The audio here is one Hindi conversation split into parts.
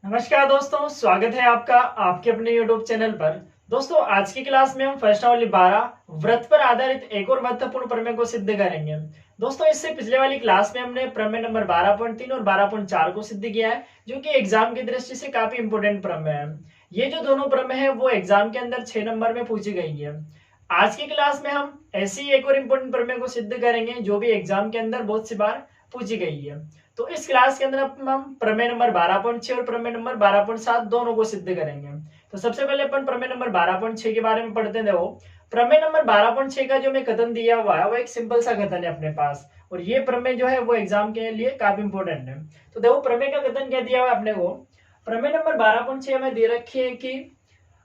नमस्कार दोस्तों, स्वागत है आपका आपके अपने YouTube चैनल पर। दोस्तों, आज की क्लास में हम प्रश्नावली 12 व्रत पर आधारित एक और महत्वपूर्ण प्रमेय को सिद्ध करेंगे। दोस्तों, इससे पिछले वाली क्लास में हमने प्रमेय नंबर 12.3 और 12.4 को सिद्ध किया है, जो कि एग्जाम की दृष्टि से काफी इंपोर्टेंट प्रमेय है। ये जो दोनों प्रमेय है वो एग्जाम के अंदर 6 नंबर में पूछी गई है। आज की क्लास में हम ऐसी एक और इम्पोर्टेंट प्रमेय को सिद्ध करेंगे जो भी एग्जाम के अंदर बहुत सी बार पूछी गई है। तो इस क्लास के अंदर हम प्रमेय नंबर 12.6 और प्रमेय नंबर 12.7 दोनों को सिद्ध करेंगे। तो सबसे पहले अपन प्रमेय नंबर 12.6 के बारे में पढ़ते हैं। देखो, प्रमेय नंबर 12.6 का जो मैं कथन दिया हुआ है वो एक सिंपल सा कथन है अपने पास, और ये प्रमेय जो है वो एग्जाम के लिए काफी इंपोर्टेंट है। तो देखो, प्रमेय का कथन क्या दिया हुआ है अपने को। प्रमेय नंबर 12.6 में दे रखी है कि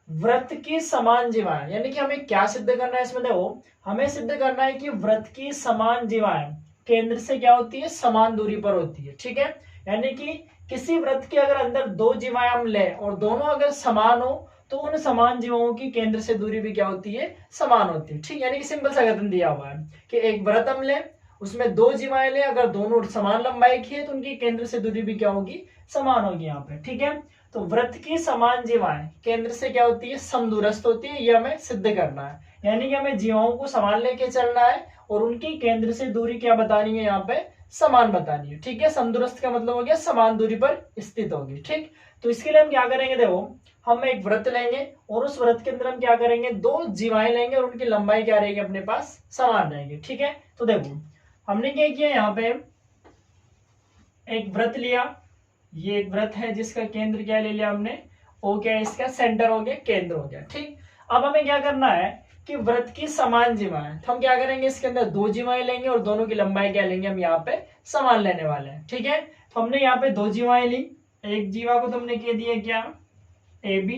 व्रत की समान जीवाएं, यानी कि हमें क्या सिद्ध करना है इसमें। देखो, हमें सिद्ध करना है कि व्रत की समान जीवाएं केंद्र से क्या होती है, समान दूरी पर होती है। ठीक है, यानी कि किसी व्रत के अगर अंदर दो जीवाएं हम ले और दोनों अगर समान हो तो उन समान जीवों की केंद्र से दूरी भी क्या होती है, समान होती है। ठीक, यानी कि सिंपल सा कथन दिया हुआ है कि एक व्रत हम ले, उसमें दो जीवाएं ले, अगर दोनों समान लंबाई की है तो उनकी केंद्र से दूरी भी क्या होगी, समान होगी यहाँ पे। ठीक है, तो व्रत की समान जीवाएं केंद्र से क्या होती है, समदूरस्थ होती है। ये हमें सिद्ध करना है, यानी कि हमें जीवाओं को समान लेके चलना है और उनकी केंद्र से दूरी क्या बतानी है, यहाँ पे समान बतानी है। ठीक है, समदूरस्थ का मतलब हो गया समान दूरी पर स्थित होगी। ठीक, तो इसके लिए हम क्या करेंगे, देखो, हम एक व्रत लेंगे और उस व्रत के अंदर हम क्या करेंगे, दो जीवाएं लेंगे और उनकी लंबाई क्या रहेगी, अपने पास समान रहेगी। ठीक है, तो देखो हमने क्या किया, यहाँ पे एक व्रत लिया। ये एक व्रत है जिसका केंद्र क्या ले लिया हमने, ओ क्या है, इसका सेंटर हो गया, केंद्र हो गया। ठीक, अब हमें क्या करना है कि व्रत की समान जीवाएं, तो हम क्या करेंगे, इसके अंदर दो जीवाएं लेंगे और दोनों की लंबाई क्या लेंगे, हम यहाँ पे समान लेने वाले हैं। ठीक है, तो हमने यहाँ पे दो जीवाएं ली। एक जीवा को तो हमने कह दिया क्या, ए बी।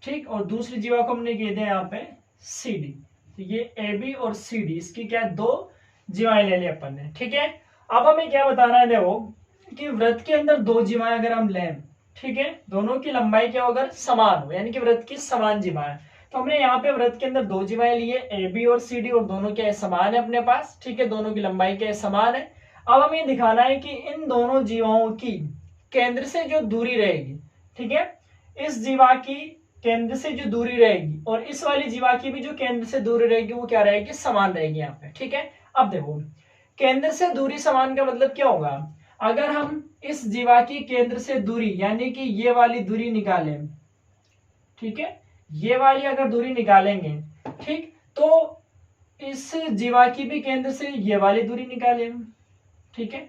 ठीक, और दूसरी जीवा को हमने कह दिया यहाँ पे सी डी। तो ये ए बी और सी डी, इसकी क्या दो जीवाएं ले ली अपन ने। ठीक है, अब हमें क्या बताना है, देखो कि व्रत के अंदर दो जीवाएं अगर हम लें, ठीक है, दोनों की लंबाई क्या हो, अगर समान हो, यानी कि व्रत की समान जीवाएं। तो हमने यहाँ पे व्रत के अंदर दो जीवाएं लिए, ए बी और सी डी, और दोनों क्या है, समान है अपने पास। ठीक है, दोनों की लंबाई क्या है, समान है। अब हमें दिखाना है कि इन दोनों जीवाओं की केंद्र से जो दूरी रहेगी, ठीक है, इस जीवा की केंद्र से जो दूरी रहेगी और इस वाली जीवा की भी जो केंद्र से दूरी रहेगी वो क्या रहेगी, समान रहेगी यहाँ पे। ठीक है, अब देखो, केंद्र से दूरी समान का मतलब क्या होगा, अगर हम इस जीवा की केंद्र से दूरी यानी कि ये वाली दूरी निकालें, ठीक है, ये वाली अगर दूरी निकालेंगे, ठीक, तो इस जीवा की भी केंद्र से ये वाली दूरी निकालें। ठीक है,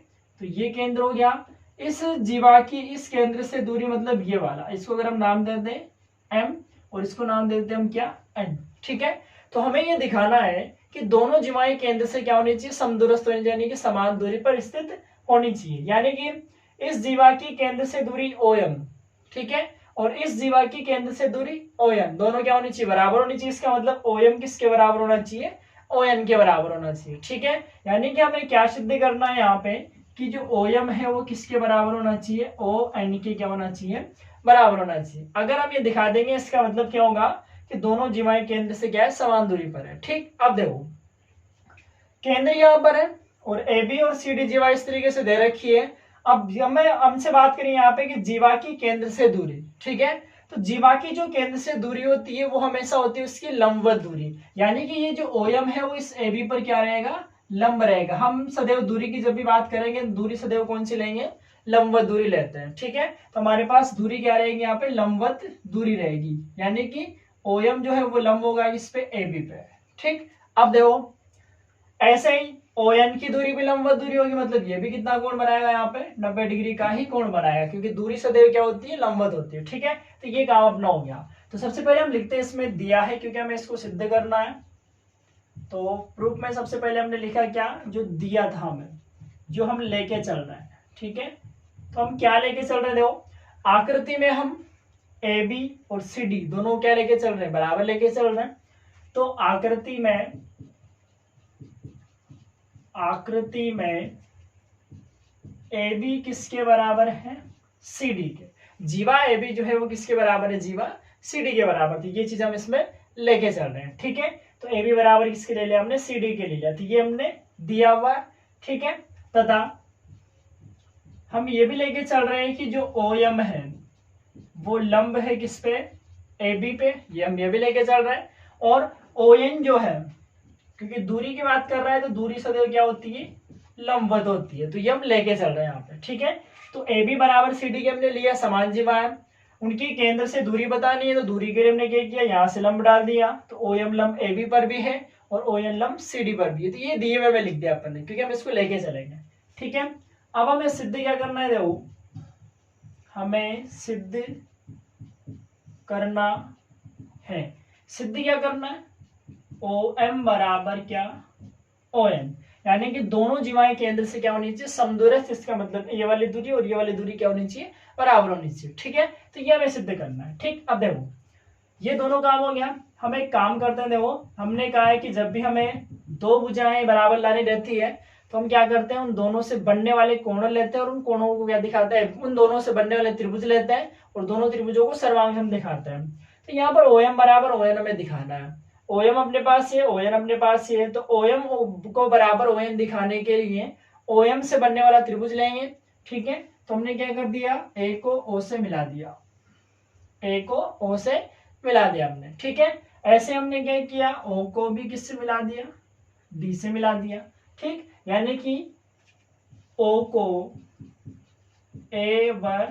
तो ये केंद्र हो गया। इस जीवा की इस केंद्र से दूरी मतलब ये वाला, इसको अगर हम नाम दे दें एम और इसको नाम दे देते हम क्या, एन। ठीक है, तो हमें ये दिखाना है कि दोनों जीवाएं केंद्र से क्या होनी चाहिए, समदूरस्थ होनी, यानी कि समान दूरी पर स्थित होनी चाहिए। यानी कि इस जीवा की केंद्र से दूरी ओ एम, ठीक है, और इस जीवा की केंद्र से दूरी ओ एन, दोनों क्या होनी चाहिए, बराबर होनी चाहिए। इसका मतलब ओ एम किसके बराबर होना चाहिए, ओ एन के बराबर होना चाहिए। ठीक है, यानी कि हमें क्या सिद्ध करना है यहाँ पे कि जो ओ एम है वो किसके बराबर होना चाहिए, ओ एन के क्या होना चाहिए, बराबर होना चाहिए। अगर हम ये दिखा देंगे इसका मतलब क्या होगा कि दोनों जीवाएं केंद्र से क्या है, समान दूरी पर है। ठीक, अब देखो, केंद्र यहाँ पर है और ए बी और सी डी जीवा इस तरीके से दे रखी है। अब हमें हमसे बात करें यहाँ पे कि जीवा की केंद्र से दूरी। ठीक है, तो जीवा की जो केंद्र से दूरी होती है वो हमेशा होती है उसकी लंबवत दूरी, यानी कि ये जो ओएम है वो इस ए बी पर क्या रहेगा, लंब रहेगा। हम सदैव दूरी की जब भी बात करेंगे दूरी सदैव कौन सी लेंगे, लंबवत दूरी लेते हैं। ठीक है, तो हमारे पास दूरी क्या रहेगी, यहाँ पे लंबवत दूरी रहेगी, यानी कि ओएम जो है वो लंब होगा इस पे ए बी पे। ठीक, अब देखो, ऐसे ही ओ एन की दूरी भी लंबवत दूरी होगी, मतलब ये भी कितना कोण बनाएगा, यहाँ पे 90 डिग्री का ही कोण बनाएगा, क्योंकि दूरी सदैव क्या होती है, लंबवत होती है। ठीक है, तो ये काम अपना हो गया। तो सबसे पहले हम लिखते हैं, इसमें दिया है क्योंकि हमें इसको सिद्ध करना है। तो प्रूफ में सबसे पहले हमने लिखा क्या, जो दिया था हमें, जो हम लेके चल रहे हैं। ठीक है, तो हम क्या लेके चल रहे हैं, देखो आकृति में हम ए बी और सी डी दोनों क्या लेके चल रहे हैं, बराबर लेके चल रहे हैं। तो आकृति में ए बी किसके बराबर है, सी डी के। जीवा ए बी जो है वो किसके बराबर है, जीवा सी डी के बराबर। तो ये चीज हम इसमें लेके चल रहे हैं। ठीक है, तो ए बी बराबर किसके ले लिया हमने, सी डी के ले लिया। तो ये हमने दिया हुआ। ठीक है, तथा हम ये भी लेके चल रहे हैं कि जो ओ एम है वो लंब है किस पे, ए बी पे, ये हम ये भी लेके चल रहे हैं। और ओ एन जो है, क्योंकि दूरी की बात कर रहा है तो दूरी सदैव क्या होती है, लंबवत होती है, तो ये हम लेके चल रहे हैं यहाँ पे, ठीक है। तो ए बी बराबर सी डी के हमने लिया समान जीवाएं, उनकी केंद्र से दूरी बतानी है, तो दूरी के लिए हमने क्या किया, यहाँ से लंब डाल दिया, तो ओ एम लंब ए बी पर भी है और ओ एन लंब सी डी पर भी है, तो ये दिए हुए में लिख दिया अपन ने, क्योंकि हम इसको लेके चलेंगे, ठीक है। अब हमें सिद्ध क्या करना है, देखो हमें सिद्ध करना है, सिद्ध क्या करना है, ओ एम बराबर क्या, ओ एन, यानी कि दोनों जीवाएं केंद्र से क्या होनी चाहिए, समदूरस्थ, इसका मतलब ये वाली दूरी और ये वाली दूरी क्या होनी चाहिए, बराबर होनी चाहिए, ठीक है। तो ये हमें सिद्ध करना है, ठीक। अब देखो ये दोनों काम हो गया, हम एक काम करते हैं, देखो हमने कहा है कि जब भी हमें दो भुजाएं बराबर लानी रहती है तो हम क्या करते हैं, उन दोनों से बनने वाले कोण लेते हैं और उन कोणों को क्या दिखाते हैं, उन दोनों से बनने वाले त्रिभुज लेते हैं और दोनों त्रिभुजों को सर्वांग दिखाते हैं। तो यहाँ पर ओ एम बराबर ओ एन हमें दिखाना है, ओ एम अपने पास ये, ओ एन अपने पास ये, तो ओ एम को बराबर ओ एन दिखाने के लिए ओ एम से बनने वाला त्रिभुज लेंगे, ठीक है। तो हमने क्या कर दिया, ए को ओ से मिला दिया, ए को ओ से मिला दिया हमने, ठीक है। ऐसे हमने क्या किया, ओ को भी किससे मिला दिया, डी से मिला दिया, ठीक। यानी कि ओ को ए व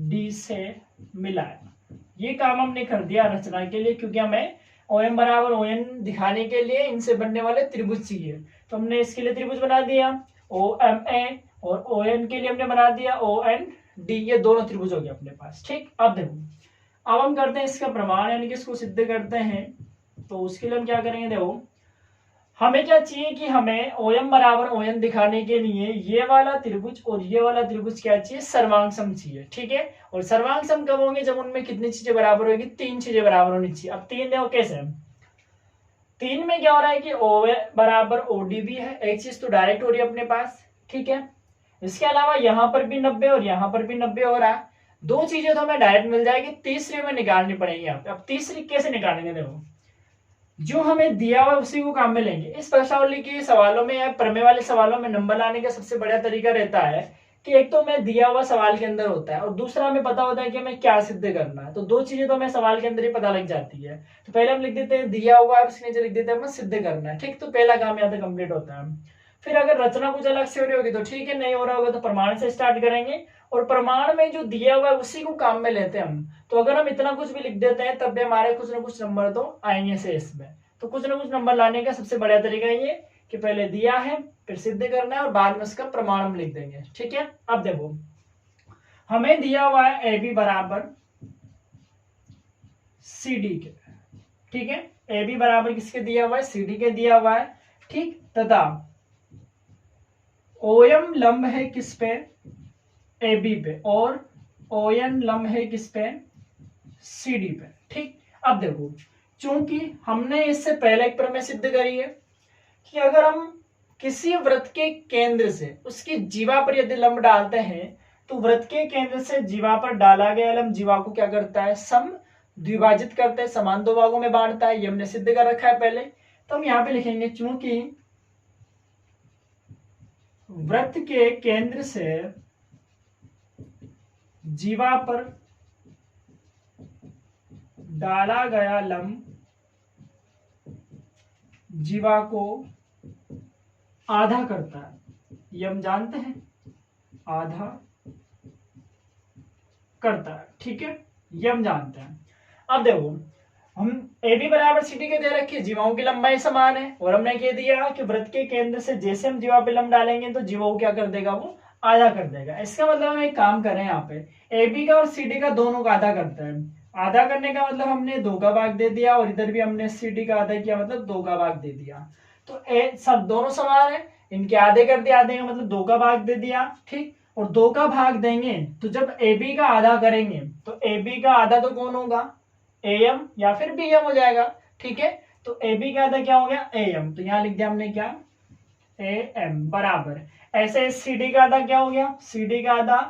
डी से मिलाया, ये काम हमने कर दिया रचना के लिए, क्योंकि हमें ओ एम बराबर ओ एन दिखाने के लिए इनसे बनने वाले त्रिभुज चाहिए, तो हमने इसके लिए त्रिभुज बना दिया ओ एम ए, और ओ एन के लिए हमने बना दिया ओ एन डी, ये दोनों त्रिभुज हो गए अपने पास, ठीक। अब देखो अब हम करते हैं इसका प्रमाण, यानी कि इसको सिद्ध करते हैं, तो उसके लिए हम क्या करेंगे, देखो हमें क्या चाहिए कि हमें ओ एम बराबर ओ एन दिखाने के लिए ये वाला त्रिभुज और ये वाला त्रिभुज क्या चाहिए, सर्वांग सम चाहिए, ठीक है। और सर्वांग सम कब होंगे, जब उनमें कितनी चीजें बराबर होगी, तीन चीजें बराबर होनी चाहिए। अब तीन देखो कैसे, तीन में क्या हो रहा है कि ओ बराबर ओ डी भी है, एक चीज तो डायरेक्ट हो रही है अपने पास, ठीक है। इसके अलावा यहाँ पर भी 90 और यहाँ पर भी 90 हो रहा है, दो चीजें तो हमें डायरेक्ट मिल जाएगी, तीसरे में निकालनी पड़ेगी यहाँ पे। अब तीसरी कैसे निकालेंगे, देखो जो हमें दिया हुआ उसी को काम में लेंगे। इस प्रश्नावली के सवालों में या प्रमेय वाले सवालों में नंबर लाने का सबसे बढ़िया तरीका रहता है कि एक तो मैं दिया हुआ सवाल के अंदर होता है और दूसरा हमें पता होता है कि हमें क्या सिद्ध करना है, तो दो चीजें तो हमें सवाल के अंदर ही पता लग जाती है। तो पहले हम लिख देते हैं दिया हुआ और उसके नीचे लिख देते हैं हमें सिद्ध करना है, ठीक। तो पहला काम यहाँ पे कंप्लीट होता है। फिर अगर रचना कुछ अलग से हो रही होगी तो ठीक है, नहीं हो रहा होगा तो प्रमाण से स्टार्ट करेंगे, और प्रमाण में जो दिया हुआ है उसी को काम में लेते हैं हम। तो अगर हम इतना कुछ भी लिख देते हैं तब भी हमारे कुछ ना कुछ नंबर तो आएंगे से इसमें। तो कुछ ना कुछ नंबर लाने का सबसे बढ़िया तरीका ये कि पहले दिया है फिर सिद्ध करना है और बाद में उसका प्रमाण हम लिख देंगे, ठीक है। अब देखो हमें दिया हुआ है ए बी बराबर सी डी के, ठीक है। ए बी बराबर किसके दिया हुआ है, सी डी के दिया हुआ है, ठीक। तथा ओ एम लंब है किस पे, ए बी पे, और ओ एन लंब है किस पे, सी डी पे, ठीक। अब देखो चूंकि हमने इससे पहले एक प्रमेय सिद्ध करी है कि अगर हम किसी वृत्त के केंद्र से उसकी जीवा पर यदि लंब डालते हैं तो वृत्त के केंद्र से जीवा पर डाला गया लंब जीवा को क्या करता है, सम द्विभाजित करता है, समान दो भागों में बांटता है, ये हमने सिद्ध कर रखा है पहले। तो हम यहाँ पे लिखेंगे चूंकि वृत्त के केंद्र से जीवा पर डाला गया लंब जीवा को आधा करता है, ये हम जानते हैं, आधा करता है, ठीक है, ये हम जानते हैं। अब देखो हम ए बी बराबर सी डी के दे रखे, जीवाओं की लंबाई समान है और हमने कह दिया कि वृत्त के केंद्र से जैसे हम जीवा पे लंब डालेंगे तो जीवा को क्या कर देगा, वो आधा कर देगा। इसका मतलब हम एक काम करें, यहाँ पे ए बी का और सी डी का दोनों का आधा करता है। आधा करने का मतलब हमने दो का भाग दे दिया और इधर भी हमने सी डी का आधा किया, मतलब दो का भाग दे दिया। तो ए सब दोनों समान है, इनके आधे कर दिया, आधे का मतलब दो का भाग दे दिया, ठीक। और दो का भाग देंगे तो जब ए बी का आधा करेंगे तो ए बी का आधा तो कौन होगा, ए एम या फिर बी एम हो जाएगा, ठीक है। तो ए बी का आधा क्या हो गया, ए एम, तो यहां लिख दिया हमने क्या, ए एम बराबर। ऐसे सी डी का आधा क्या हो गया, सी डी का आधा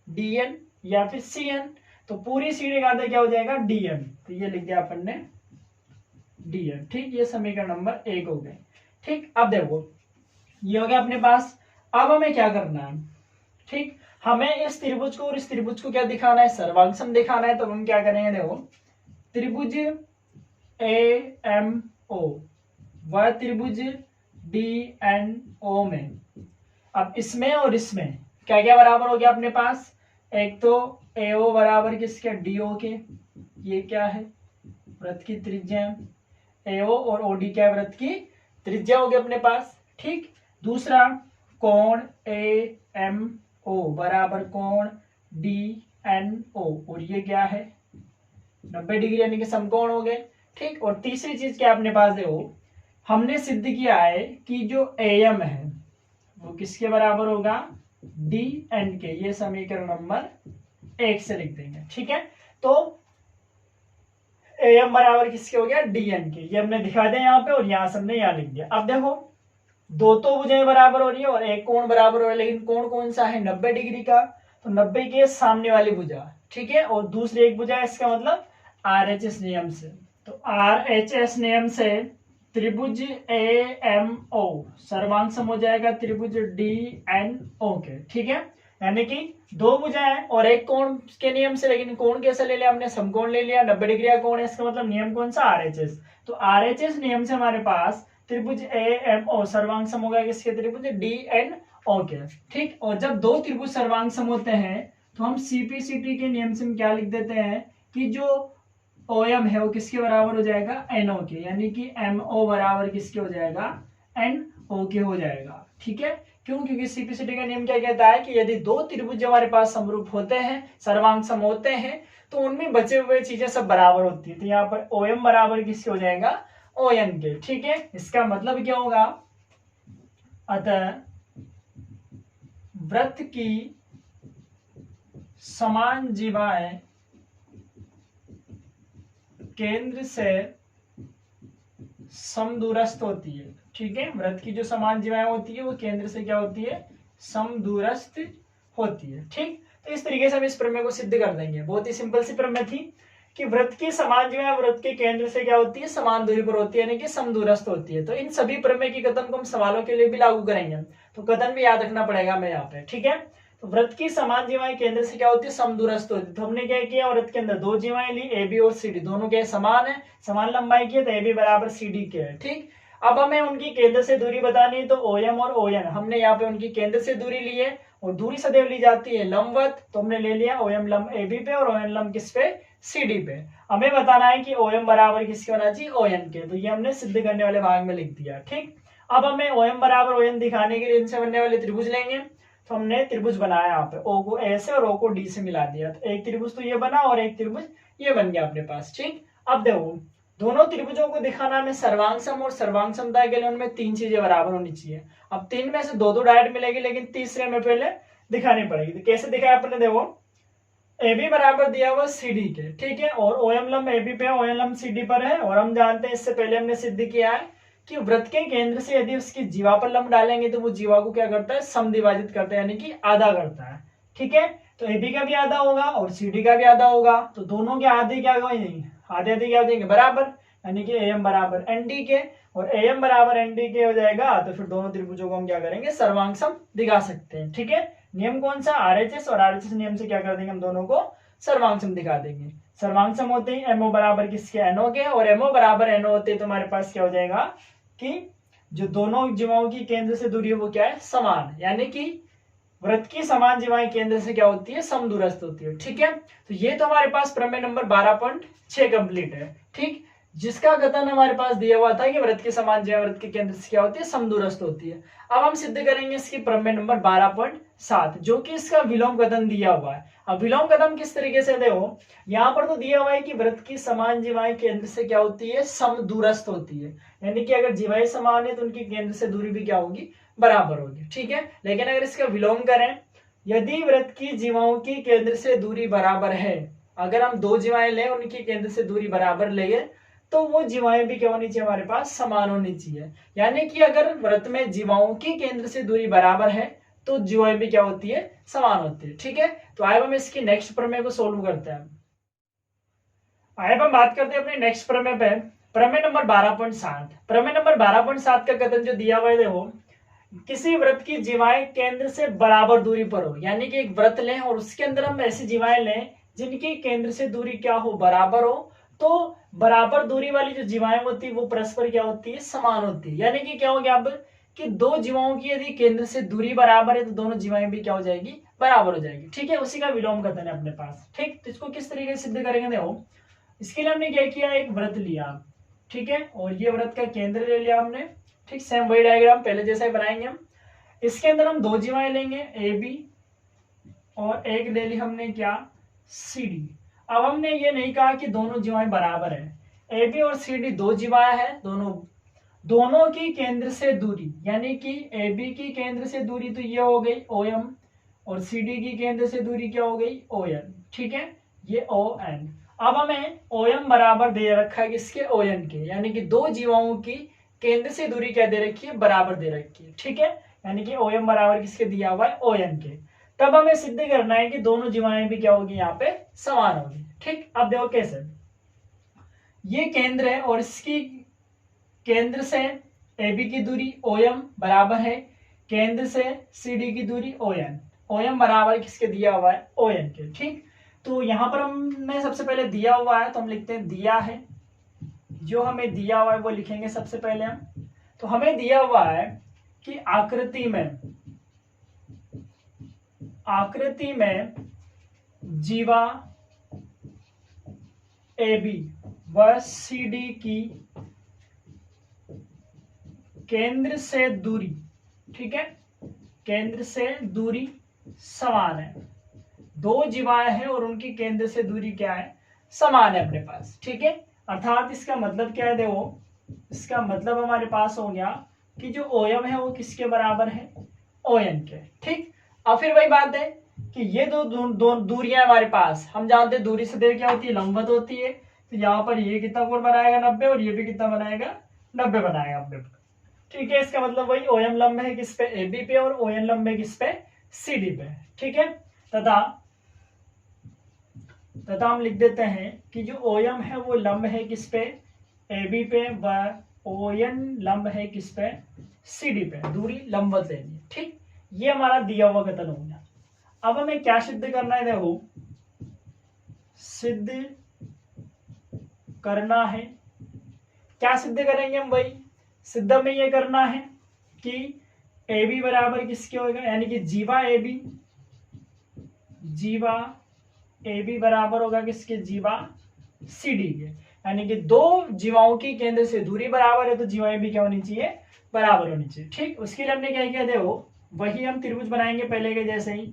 डी एन या फिर सी एन, तो पूरी सी डी का आधा क्या हो जाएगा, डी एन, तो ये लिख दिया अपन ने डी एन, ठीक। ये समीकरण नंबर 1 हो गए, ठीक। अब देखो ये हो गया अपने पास। अब हमें क्या करना है, ठीक, हमें इस त्रिभुज को और इस त्रिभुज को क्या दिखाना है, सर्वांगसम दिखाना है। तो हम क्या करेंगे, देखो त्रिभुज ए एम ओ व त्रिभुज डी एन ओ में, अब इसमें और इसमें क्या क्या बराबर हो गया अपने पास, एक तो AO बराबर किसके, DO के, ये क्या है वृत्त की त्रिज्या, AO और OD क्या है वृत्त की त्रिज्या हो गई अपने पास। ठीक, दूसरा कोण AMO बराबर कोण DNO, और ये क्या है 90 डिग्री यानी कि समकोण हो गए। ठीक, और तीसरी चीज क्या अपने पास देखो, हमने सिद्ध किया है कि जो AM है वो किसके बराबर होगा, DN के, ये समीकरण नंबर 1 से लिख देंगे। ठीक है, तो AM बराबर किसके हो गया, DN के, ये हमने दिखा दिया यहाँ पे, और यहां से हमने यहाँ लिख दिया। अब देखो दो तो भुजाएं बराबर हो रही है और एक कोण बराबर हो रहा है, लेकिन कोण कौन सा है 90 डिग्री का, तो 90 के सामने वाली भुजा, ठीक है, और दूसरी एक भुजा है, इसका मतलब RHS नियम से, तो RHS नियम से त्रिभुज AMO सर्वांग हो जाएगा त्रिभुज DNO के। ठीक है, यानी कि दो भुजाएं और एक कोण के नियम से, लेकिन कोण कैसे ले लिया हमने, समकोण ले लिया, 90 डिग्री का कोण है, इसका मतलब नियम कौन सा, RHS। तो RHS नियम से हमारे पास त्रिभुज AMO सर्वांग सम होगा किसके, त्रिभुज DNO के। ठीक, और जब दो त्रिभुज सर्वांग सम होते हैं तो हम CPCT के नियम से हम क्या लिख देते हैं कि जो OM है वो किसके बराबर हो जाएगा, NO के, यानी कि MO बराबर किसके हो जाएगा, NO के हो जाएगा। ठीक है, क्यों, क्योंकि CPCT का नियम क्या कहता है कि यदि दो त्रिभुज हमारे पास समरूप होते हैं, सर्वांग सम होते हैं, तो उनमें बचे हुए चीजें सब बराबर होती है। तो यहाँ पर OM बराबर किसके हो जाएगा, ON के। ठीक है, इसका मतलब क्या होगा, अतः वृत्त की समान जीवाएं केंद्र से समदूरस्थ होती है। ठीक है, वृत्त की जो समान जीवाएं होती है वो केंद्र से क्या होती है, समदूरस्थ होती है। ठीक, तो इस तरीके से हम इस प्रमेय को सिद्ध कर देंगे। बहुत ही सिंपल सी प्रमेय थी कि वृत्त की समान जीवाएं वृत्त के केंद्र से क्या होती है, समान दूरी पर होती है, यानी कि समदूरस्थ होती है। तो इन सभी प्रमेय की कथन को हम सवालों के लिए भी लागू करेंगे, तो कथन भी याद रखना पड़ेगा हमें यहाँ पे। ठीक है, तो वृत्त की समान जीवाएं केंद्र से क्या होती है, समदूरस्थ होती है। तो हमने क्या किया, वृत्त के अंदर दो जीवाएं ली, AB और CD, दोनों के समान है, समान लंबाई की है, तो AB बराबर CD के है। ठीक, अब हमें उनकी केंद्र से दूरी बतानी है, तो OM और ON हमने यहाँ पे उनकी केंद्र से दूरी ली है, और दूरी सदैव ली जाती है लंबवत, तो हमने ले लिया OM लंब AB पे और ON लंब किस पे, CD पे। हमें बताना है कि OM बराबर किसके होना चाहिए, ON के, तो ये हमने सिद्ध करने वाले भाग में लिख दिया। ठीक, अब हमें OM बराबर ON दिखाने के लिए इनसे बनने वाले त्रिभुज लेंगे। तो हमने त्रिभुज बनाया यहाँ पे, O को A से और O को D से मिला दिया, तो एक त्रिभुज तो ये बना और एक त्रिभुज ये बन गया अपने पास। ठीक, अब देखो दोनों त्रिभुजों को दिखाना हमें सर्वांग सम, और सर्वांग समता के लिए उनमें तीन चीजें बराबर होनी चाहिए। अब तीन में से दो दो डायरेक्ट मिलेगी, लेकिन तीसरे में पहले दिखानी पड़ेगी। तो कैसे दिखाया अपने, देखो AB बराबर दिया हुआ CD के, ठीक है, और OM लंब AB पे, ON लंब CD पर है, और हम जानते हैं इससे पहले हमने सिद्ध किया है कि वृत्त के केंद्र से यदि उसकी जीवा पर लंब डालेंगे तो वो जीवा को क्या करता है, समद्विभाजित करता है, यानी कि आधा करता है। ठीक है, तो AB का भी आधा होगा और CD का भी आधा होगा, तो दोनों के आधे क्या होंगे, आधे आधे क्या हो जाएंगे, बराबर, यानी कि AM बराबर ND के, और AM बराबर ND के हो जाएगा, तो फिर दोनों त्रिभुजों को हम क्या करेंगे, सर्वांग सम दिखा सकते हैं। ठीक है, नियम कौन सा, RHS, और RHS नियम से क्या कर देंगे, हम दोनों को सर्वांग सम दिखा देंगे। सर्वांग सम होते ही MO बराबर किसके, NO के, और MO बराबर NO होते ही तो हमारे पास क्या हो जाएगा कि जो दोनों जीवाओं की केंद्र से दूरी है वो क्या है, समान, यानी कि वृत्त की समान जीवाएं केंद्र से क्या होती है, समदूरस्थ होती है। ठीक है, तो ये तो हमारे पास प्रमेय नंबर 12.6 कंप्लीट है। ठीक, जिसका कथन हमारे पास दिया हुआ था कि वृत्त की समान जीवाएं वृत्त के केंद्र से क्या होती है, समदूरस्थ होती है। अब हम सिद्ध करेंगे इसकी प्रमेय नंबर 12.7, जो कि इसका विलोम कथन दिया हुआ है। अब विलोम कथन किस तरीके से, देखो यहाँ पर तो दिया हुआ है कि वृत्त की समान जीवाएं केंद्र से क्या होती है, समदूरस्थ होती है, यानी कि अगर जीवाएं समान है तो उनकी केंद्र से दूरी भी क्या होगी, बराबर होगी। ठीक है, लेकिन अगर इसका विलोम करें, यदि वृत्त की जीवाओं की केंद्र से दूरी बराबर है, अगर हम दो जीवाएं लें उनकी केंद्र से दूरी बराबर लेंगे, तो वो जीवाएं भी क्या होनी चाहिए, हमारे पास समान होनी चाहिए। यानी कि अगर वृत्त में जीवाओं की केंद्र से दूरी बराबर है तो जीवाएं भी क्या होती है, समान होती है। ठीक है, तो आइए हम इसकी नेक्स्ट प्रमेय को सोल्व करते हैं। आइए हम बात करते हैं अपने नेक्स्ट प्रमेय पे, प्रमेय नंबर 12.7। प्रमेय नंबर 12.7 का कथन जो दिया हुआ है, देखो किसी वृत्त की जीवाएं केंद्र से बराबर दूरी पर हो, यानी कि एक वृत्त लें और उसके अंदर हम ऐसी जीवाएं लें जिनकी केंद्र से दूरी क्या हो, बराबर हो। तो बराबर दूरी वाली जो जीवाएं होती है वो परस्पर क्या होती है, समान होती है। यानी कि क्या हो गया अब कि दो जीवाओं की यदि केंद्र से दूरी बराबर है तो दोनों जीवाएं भी क्या हो जाएगी, बराबर हो जाएगी। ठीक है, उसी का विलोम कथन है अपने पास। ठीक, तो इसको किस तरीके से सिद्ध करेंगे, देखो इसके लिए हमने क्या किया, एक वृत्त लिया, ठीक है, और ये वृत्त का केंद्र ले लिया हमने। ठीक, सेम वही डायग्राम पहले जैसा ही बनाएंगे हम। इसके अंदर हम दो जीवाएं लेंगे ए बी और एक ले ली हमने क्या, सी डी। अब हमने ये नहीं कहा कि दोनों जीवाएं बराबर है। ए बी और सी डी दो जीवाएं हैं, दोनों की केंद्र से दूरी, यानी कि ए बी की केंद्र से दूरी तो ये हो गई ओ एम और सी डी की केंद्र से दूरी क्या हो गई, ओ एन। ठीक है, ये ओ एन। अब हमें ओ एम बराबर दे रखा है किसके, ओ एन के, यानी कि दो जीवाओं की केंद्र से दूरी क्या दे रखी है, बराबर दे रखी है। ठीक है, यानी कि ओ एम बराबर किसके दिया हुआ है, ओ एन के। तब हमें सिद्ध करना है कि दोनों जीवाएं भी क्या होगी, यहाँ पे समान होगी। ठीक, अब देखो कैसे, ये केंद्र है और इसकी केंद्र से ए बी की दूरी ओ एम बराबर है केंद्र से सी डी की दूरी ओ एन। ओ एम बराबर किसके दिया हुआ है, ओ एन के। ठीक, तो यहां पर हमने सबसे पहले दिया हुआ है तो हम लिखते हैं दिया है, जो हमें दिया हुआ है वो लिखेंगे सबसे पहले हम। तो हमें दिया हुआ है कि आकृति में जीवा ए बी व सी डी की केंद्र से दूरी, ठीक है, केंद्र से दूरी समान है। दो जीवाएं हैं और उनकी केंद्र से दूरी क्या है, समान है अपने पास। ठीक है, अर्थात इसका मतलब क्या है, देखो इसका मतलब हमारे पास हो गया कि जो ओ एम है वो किसके बराबर है, ओ एन के। ठीक, अब फिर वही बात है कि ये दो दूरियां हमारे पास, हम जानते हैं दूरी से देर क्या होती है, लंबवत होती है। तो यहाँ पर ये कितना कोण बनाएगा, 90, और ये भी कितना बनाएगा, 90 बनाएगा अपने। ठीक है, इसका मतलब वही ओ एम लंब है किस पे, ए बी पे, और ओ एन लंब है किस पे, सी डी पे। ठीक है, तथा हम लिख देते हैं कि जो ओ एम है वो लंब है किस पे, ए बी पे, व ओ एन लंब है किस पे, सी डी पे। दूरी लंबवत लेनी है। ठीक, ये हमारा दिया हुआ कथन हो गया। अब हमें क्या सिद्ध करना है, देखो सिद्ध करना है, क्या सिद्ध करेंगे हम, वही सिद्ध में ये करना है कि ए बी बराबर किसके होगा, यानी कि जीवा ए बी बराबर होगा किसके, जीवा सी डी के। यानी कि दो जीवाओं की केंद्र से दूरी बराबर है तो जीवाएं भी क्या होनी चाहिए, बराबर होनी चाहिए। ठीक, उसके लिए हमने क्या किया, देखो वही हम त्रिभुज बनाएंगे पहले के जैसे ही।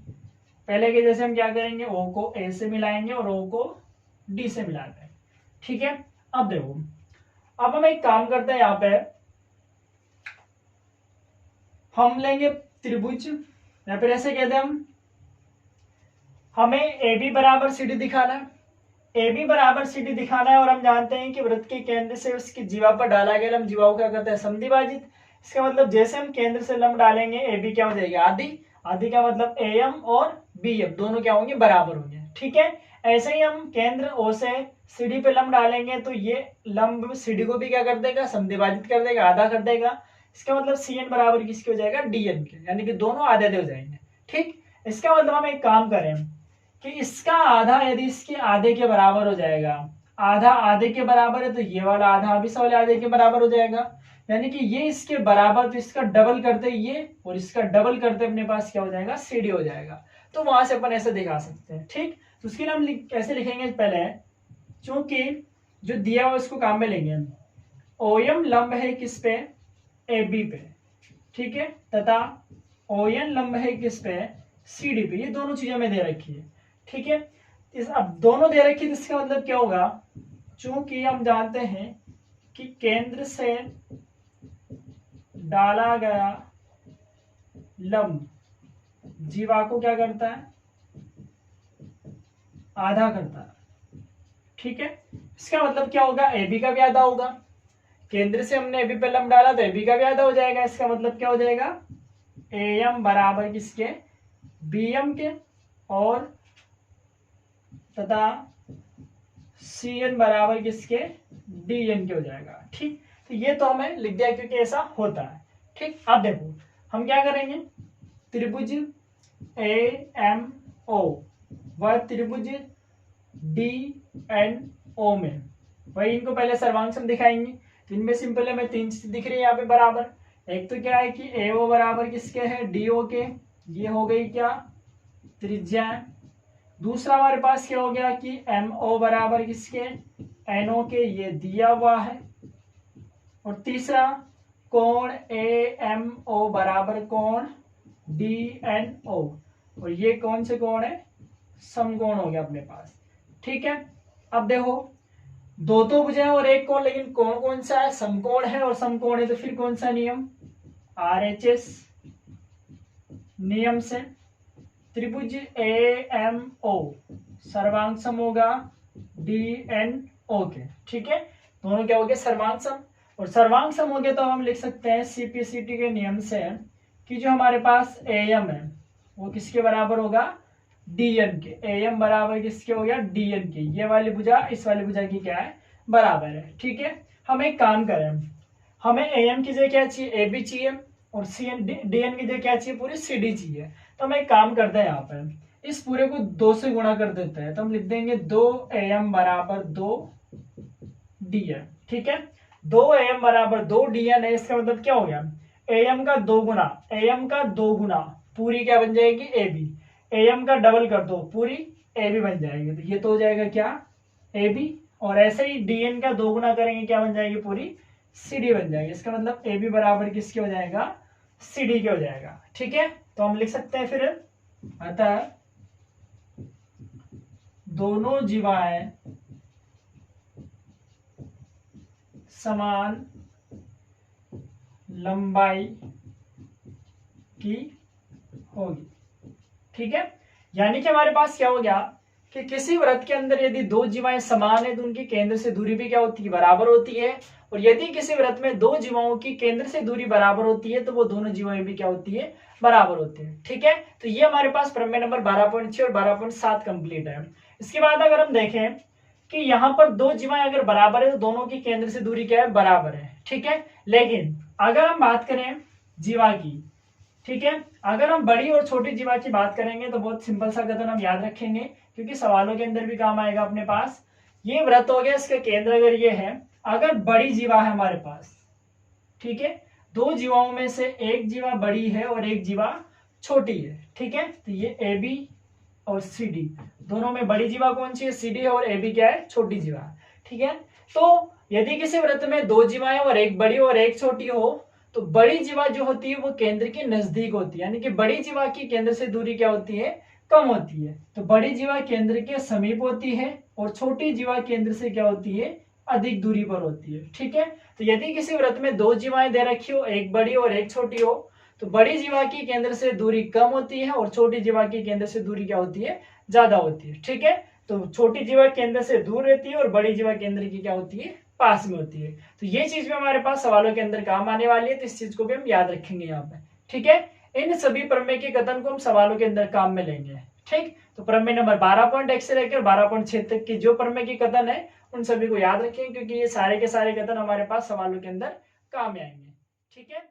पहले के जैसे हम क्या करेंगे, ओ को ए से मिलाएंगे और ओ को डी से मिलाते हैं। ठीक है, अब देखो, अब हम एक काम करते हैं, यहाँ पे हम लेंगे त्रिभुज, या फिर ऐसे कहते हैं हमें ए बी बराबर सी डी दिखाना है। ए बी बराबर सी डी दिखाना है और हम जानते हैं कि वृत्त के केंद्र से उसकी जीवा पर डाला गया लंब, जीवा को क्या करते हैं, समद्विभाजित। इसका मतलब जैसे हम केंद्र से लंब डालेंगे ए बी क्या हो जाएगी, आधी। आधी का मतलब ए एम और बी एम दोनों क्या होंगे, बराबर होंगे। ठीक है, ऐसे ही हम केंद्र ओ से सी डी पे लंब डालेंगे तो ये लंब सी डी को भी क्या कर देगा, समद्विभाजित कर देगा, आधा कर देगा। इसका मतलब सी एन बराबर किसके हो जाएगा, डी एन के, यानी कि दोनों आधे आधे हो जाएंगे। ठीक, इसका मतलब हम एक काम करें कि इसका आधा यदि इसके आधे के बराबर हो जाएगा, आधा आधे के बराबर है तो ये वाला आधा भी इस वाले आधे के बराबर हो जाएगा। यानी कि ये इसके बराबर, तो इसका डबल करते ये और इसका डबल करते अपने पास क्या हो जाएगा, सी डी हो जाएगा। तो वहां से अपन ऐसे दिखा सकते हैं। ठीक, तो उसके लिए हम कैसे लिखेंगे, पहले चूंकि जो दिया हुआ इसको काम में लेंगे हम, ओ एम लंब है किस पे, ए बी पे, ठीक है, तथा ओ एन लंब है किस पे, सी डी पे। ये दोनों चीजें हमें दे रखी है। ठीक है, अब दोनों दे रखी है तो इसका मतलब क्या होगा, चूंकि हम जानते हैं कि केंद्र से डाला गया लंब जीवा को क्या करता है, आधा करता है। ठीक है, इसका मतलब क्या होगा, ए बी का भी आधा होगा। केंद्र से हमने ए बी पे लंब डाला तो ए बी का भी आधा हो जाएगा। इसका मतलब क्या हो जाएगा, ए एम बराबर किसके, बी एम के, और तथा सी एन बराबर किसके, डी एन के हो जाएगा। ठीक, तो ये तो हमें लिख दिया क्योंकि ऐसा होता है। ठीक, अब देखो हम क्या करेंगे, त्रिभुज AMO व त्रिभुज DNO में वही इनको पहले सर्वांग सम दिखाएंगे। तो इनमें सिंपल है, मैं 3 चीज दिख रही है यहाँ पे बराबर। एक तो क्या है कि AO बराबर किसके है, DO के, ये हो गई क्या त्रिज्या। दूसरा हमारे पास क्या हो गया कि MO बराबर किसके, NO के, ये दिया हुआ है। और तीसरा कोण AMO बराबर कोण DNO, और ये कौन से कोण है, समकोण हो गया अपने पास। ठीक है, अब देखो दो तो भुजाएं और एक कोण, लेकिन कोण कौन सा है, समकोण है, और समकोण है तो फिर कौन सा नियम, RHS नियम से त्रिभुज AMO सर्वांग सम होगा DNO के। ठीक है, दोनों क्या हो गए, सर्वांग सम। और सर्वांग सम हो गया तो हम लिख सकते हैं CPCT के नियम से कि जो हमारे पास AM है वो किसके बराबर होगा, DN के। AM बराबर किसके हो गया, DN के। ये वाली भुजा इस वाली भुजा की क्या है, बराबर है। ठीक है, हम एक काम करें, हमें AM की जगह क्या चाहिए, AB चाहिए, और DN की जगह क्या चाहिए, पूरी CD चाहिए। तो हम एक काम करते हैं, यहाँ पर इस पूरे को 2 से गुणा कर देते हैं। तो हम लिख देंगे 2AM बराबर 2DN। ठीक है, 2AM बराबर 2DN है, इसका मतलब क्या हो गया, AM का 2 गुना, AM का 2 गुना पूरी क्या बन जाएगी, AB। AM का डबल कर दो, पूरी AB बन जाएगी। तो ये तो हो जाएगा क्या, AB। और ऐसे ही DN का 2 गुना करेंगे, क्या बन जाएगी, पूरी CD बन जाएगी। इसका मतलब AB बराबर किसके हो जाएगा, CD के हो जाएगा। ठीक है, तो हम लिख सकते हैं फिर, अतः दोनों जीवाएं समान लंबाई की होगी। ठीक है, यानी कि हमारे पास क्या हो गया कि किसी वृत्त के अंदर यदि दो जीवाएं समान है तो उनकी केंद्र से दूरी भी क्या होती है, बराबर होती है। और यदि किसी वृत्त में दो जीवाओं की केंद्र से दूरी बराबर होती है तो वो दोनों जीवाएं भी क्या होती है, बराबर होती है। ठीक है, तो ये हमारे पास प्रमेय नंबर 12.6 और 12.7 कंप्लीट है। इसके बाद अगर हम देखें कि यहाँ पर दो जीवाएं अगर बराबर है तो दोनों की केंद्र से दूरी क्या है, बराबर है। ठीक है, लेकिन अगर हम बात करें जीवा की, ठीक है, अगर हम बड़ी और छोटी जीवा की बात करेंगे तो बहुत सिंपल सा कथन हम याद रखेंगे, क्योंकि सवालों के अंदर भी काम आएगा अपने पास। ये वृत्त हो गया, इसका केंद्र अगर ये है, अगर बड़ी जीवा है हमारे पास, ठीक है, दो जीवाओं में से एक जीवा बड़ी है और एक जीवा छोटी है। ठीक है, तो ये AB और CD दोनों में बड़ी जीवा कौन सी है, CD है, और AB क्या है, छोटी जीवा। ठीक है, तो यदि किसी वृत्त में दो जीवाएं और एक बड़ी और एक छोटी हो तो बड़ी जीवा जो होती है वो केंद्र के नजदीक होती है, यानी कि बड़ी जीवा की केंद्र से दूरी क्या होती है, कम होती है। तो बड़ी जीवा केंद्र के समीप होती है और छोटी जीवा केंद्र से क्या होती है, अधिक दूरी पर होती है। ठीक है, तो यदि किसी वृत्त में दो जीवाएं दे रखी हो, एक बड़ी और एक छोटी हो, तो बड़ी जीवा की केंद्र से दूरी कम होती है और छोटी जीवा की केंद्र से दूरी क्या होती है, ज्यादा होती है। ठीक है, तो छोटी जीवा केंद्र से दूर रहती है और बड़ी जीवा केंद्र की क्या होती है, पास में होती है। तो ये चीज भी हमारे पास सवालों के अंदर काम आने वाली है, तो इस चीज को भी हम याद रखेंगे यहाँ पे। ठीक है, इन सभी प्रमेय के कथन को हम सवालों के अंदर काम में लेंगे। ठीक, तो प्रमेय नंबर 12.1 से लेकर 12.6 तक की जो प्रमेय की कथन है उन सभी को याद रखेंगे, क्योंकि ये सारे के सारे कथन हमारे पास सवालों के अंदर काम में आएंगे। ठीक है।